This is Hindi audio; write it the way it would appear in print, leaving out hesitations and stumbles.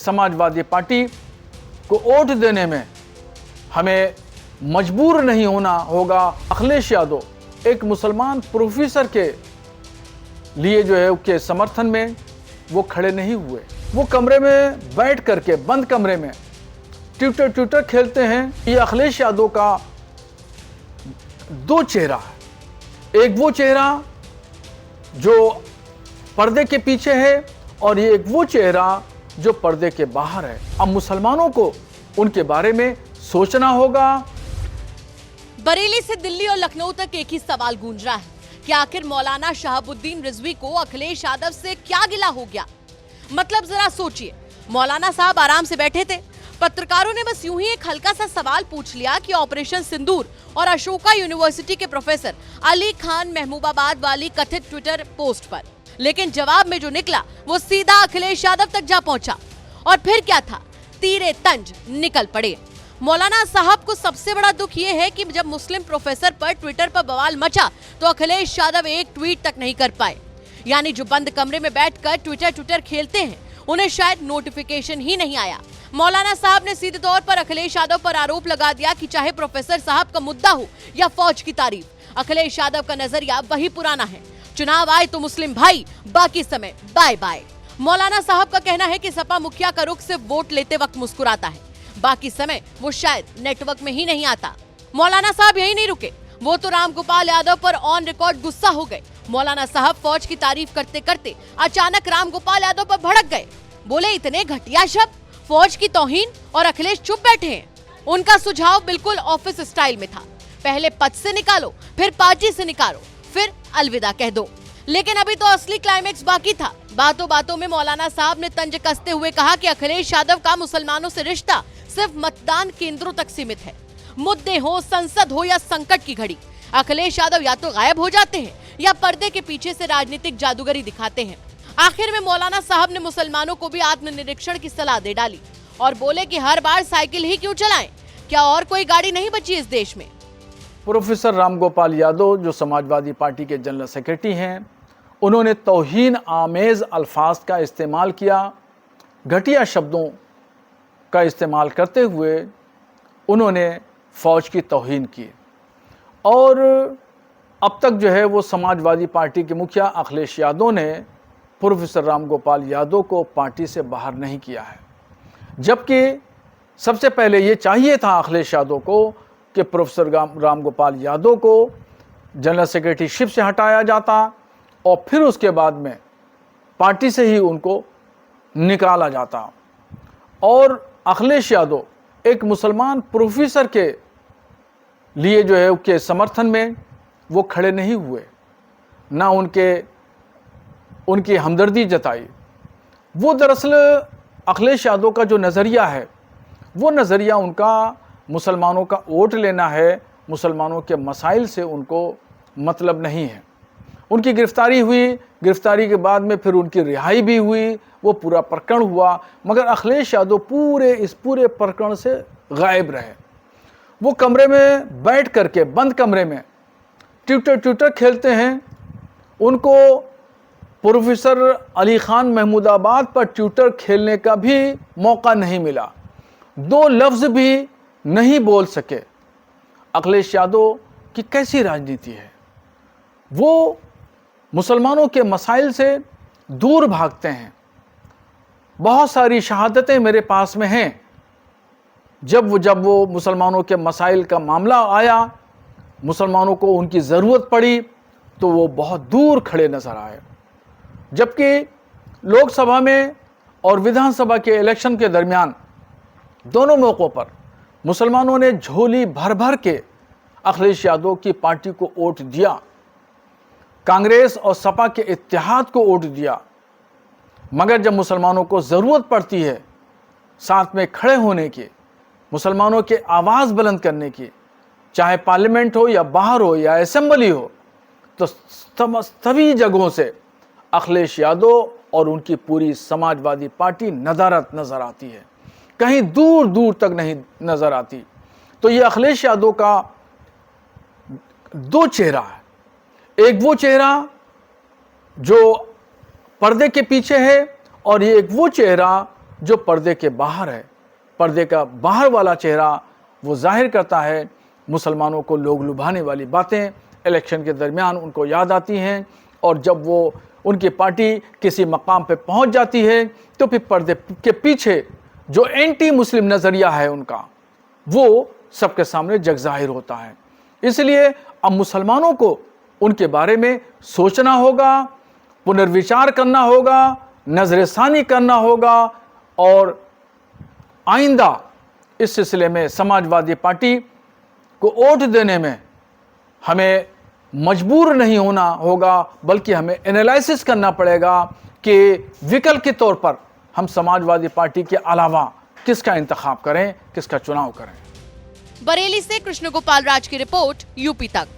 समाजवादी पार्टी को वोट देने में हमें मजबूर नहीं होना होगा। अखिलेश यादव एक मुसलमान प्रोफेसर के लिए जो है उसके समर्थन में वो खड़े नहीं हुए। वो कमरे में बैठ करके बंद कमरे में ट्विटर खेलते हैं। ये अखिलेश यादव का दो चेहरा है, एक वो चेहरा जो पर्दे के पीछे है और ये एक वो चेहरा जो पर्दे के बाहर है। अब मुसलमानों को उनके बारे में सोचना होगा। बरेली से दिल्ली और लखनऊ तक एक ही सवाल गूंज रहा है कि आखिर मौलाना शहाबुद्दीन रिजवी को अखिलेश यादव से क्या गिला हो गया। मतलब जरा सोचिए, मौलाना साहब आराम से बैठे थे, पत्रकारों ने बस यूं ही एक हल्का सा सवाल पूछ लिया कि ऑपरेशन सिंदूर और अशोका यूनिवर्सिटी के प्रोफेसर अली खान महमूबाबाद वाली कथित ट्विटर पोस्ट पर, लेकिन जवाब में जो निकला वो सीधा अखिलेश यादव तक जा पहुंचा। और फिर क्या था, तीरे तंज निकल पड़े। मौलाना साहब को सबसे बड़ा दुख ये है कि जब मुस्लिम प्रोफेसर पर ट्विटर पर बवाल मचा तो अखिलेश यादव एक ट्वीट तक नहीं कर पाए। यानी जो बंद कमरे में बैठकर ट्विटर खेलते हैं उन्हें शायद नोटिफिकेशन ही नहीं आया। मौलाना साहब ने सीधे तौर पर अखिलेश यादव पर आरोप लगा दिया कि चाहे प्रोफेसर साहब का मुद्दा हो या फौज की तारीफ, अखिलेश यादव का नजरिया वही पुराना है, चुनाव आए तो मुस्लिम भाई, बाकी समय बाय बाय। मौलाना साहब का कहना है कि सपा मुखिया का रुख सिर्फ वोट लेते वक्त मुस्कुराता है, बाकी समय वो शायद नेटवर्क में ही नहीं आता। मौलाना साहब यही नहीं रुके, वो तो रामगोपाल यादव पर ऑन रिकॉर्ड गुस्सा हो गए। मौलाना साहब फौज की तारीफ करते करते अचानक रामगोपाल यादव पर भड़क गए। बोले इतने घटिया शब्द, फौज की तौहीन, और अखिलेश चुप बैठे हैं। उनका सुझाव बिल्कुल ऑफिस स्टाइल में था, पहले पद से निकालो, फिर पार्टी से निकालो, फिर अलविदा कह दो। लेकिन अभी तो असली क्लाइमेक्स बाकी था। बातों बातों में मौलाना साहब ने तंज कसते हुए कहा कि अखिलेश यादव का मुसलमानों से रिश्ता सिर्फ मतदान केंद्रों तक सीमित है। मुद्दे हो, संसद हो या संकट की घड़ी, अखिलेश यादव या तो गायब हो जाते हैं या पर्दे के पीछे से राजनीतिक जादूगरी दिखाते हैं। आखिर में मौलाना साहब ने मुसलमानों को भी आत्मनिरीक्षण की सलाह दे डाली और बोले कि हर बार साइकिल ही क्यों चलाएं, क्या और कोई गाड़ी नहीं बची इस देश में। प्रोफेसर रामगोपाल यादव जो समाजवादी पार्टी के जनरल सेक्रेटरी हैं, उन्होंने तौहीन आमेज अल्फाज का इस्तेमाल किया। घटिया शब्दों का इस्तेमाल करते हुए उन्होंने फौज की तौहीन की और अब तक जो है वो समाजवादी पार्टी के मुखिया अखिलेश यादव ने प्रोफेसर रामगोपाल यादव को पार्टी से बाहर नहीं किया है। जबकि सबसे पहले ये चाहिए था अखिलेश यादव को कि प्रोफेसर रामगोपाल यादव को जनरल सेक्रेटरीशिप से हटाया जाता और फिर उसके बाद में पार्टी से ही उनको निकाला जाता। और अखिलेश यादव एक मुसलमान प्रोफेसर के लिए जो है उसके समर्थन में वो खड़े नहीं हुए, ना उनकी हमदर्दी जताई। वो दरअसल अखिलेश यादव का जो नज़रिया है वो नज़रिया उनका मुसलमानों का वोट लेना है, मुसलमानों के मसाइल से उनको मतलब नहीं है। उनकी गिरफ्तारी हुई, गिरफ्तारी के बाद में फिर उनकी रिहाई भी हुई, वो पूरा प्रकरण हुआ, मगर अखिलेश यादव इस पूरे प्रकरण से गायब रहे। वो कमरे में बैठ करके बंद कमरे में ट्विटर खेलते हैं। उनको प्रोफेसर अली खान महमूदाबाद पर ट्विटर खेलने का भी मौका नहीं मिला, दो लफ्ज़ भी नहीं बोल सके। अखिलेश यादव की कैसी राजनीति है, वो मुसलमानों के मसाइल से दूर भागते हैं। बहुत सारी शहादतें मेरे पास में हैं, जब वो मुसलमानों के मसाइल का मामला आया, मुसलमानों को उनकी ज़रूरत पड़ी तो वो बहुत दूर खड़े नज़र आए। जबकि लोकसभा में और विधानसभा के इलेक्शन के दरमियान दोनों मौक़ों पर मुसलमानों ने झोली भर भर के अखिलेश यादव की पार्टी को वोट दिया, कांग्रेस और सपा के इत्तेहाद को वोट दिया। मगर जब मुसलमानों को ज़रूरत पड़ती है साथ में खड़े होने की, मुसलमानों के आवाज़ बुलंद करने की, चाहे पार्लियामेंट हो या बाहर हो या असेंबली हो, तो सभी जगहों से अखिलेश यादव और उनकी पूरी समाजवादी पार्टी नदारद नज़र आती है, कहीं दूर दूर तक नहीं नज़र आती। तो ये अखिलेश यादव का दो चेहरा है, एक वो चेहरा जो पर्दे के पीछे है और ये एक वो चेहरा जो पर्दे के बाहर है, पर्दे का बाहर वाला चेहरा वो जाहिर करता है। मुसलमानों को लोग लुभाने वाली बातें इलेक्शन के दरमियान उनको याद आती हैं, और जब वो उनकी पार्टी किसी मकाम पे पहुंच जाती है तो फिर पर्दे के पीछे जो एंटी मुस्लिम नज़रिया है उनका, वो सबके सामने जग जाहिर होता है। इसलिए अब मुसलमानों को उनके बारे में सोचना होगा, पुनर्विचार करना होगा, नजरसानी करना होगा, और आइंदा इस सिलसिले में समाजवादी पार्टी को वोट देने में हमें मजबूर नहीं होना होगा, बल्कि हमें एनालिसिस करना पड़ेगा कि विकल्प के तौर पर हम समाजवादी पार्टी के अलावा किसका इंतखाब करें, किसका चुनाव करें। बरेली से कृष्ण गोपाल राज की रिपोर्ट, यूपी तक।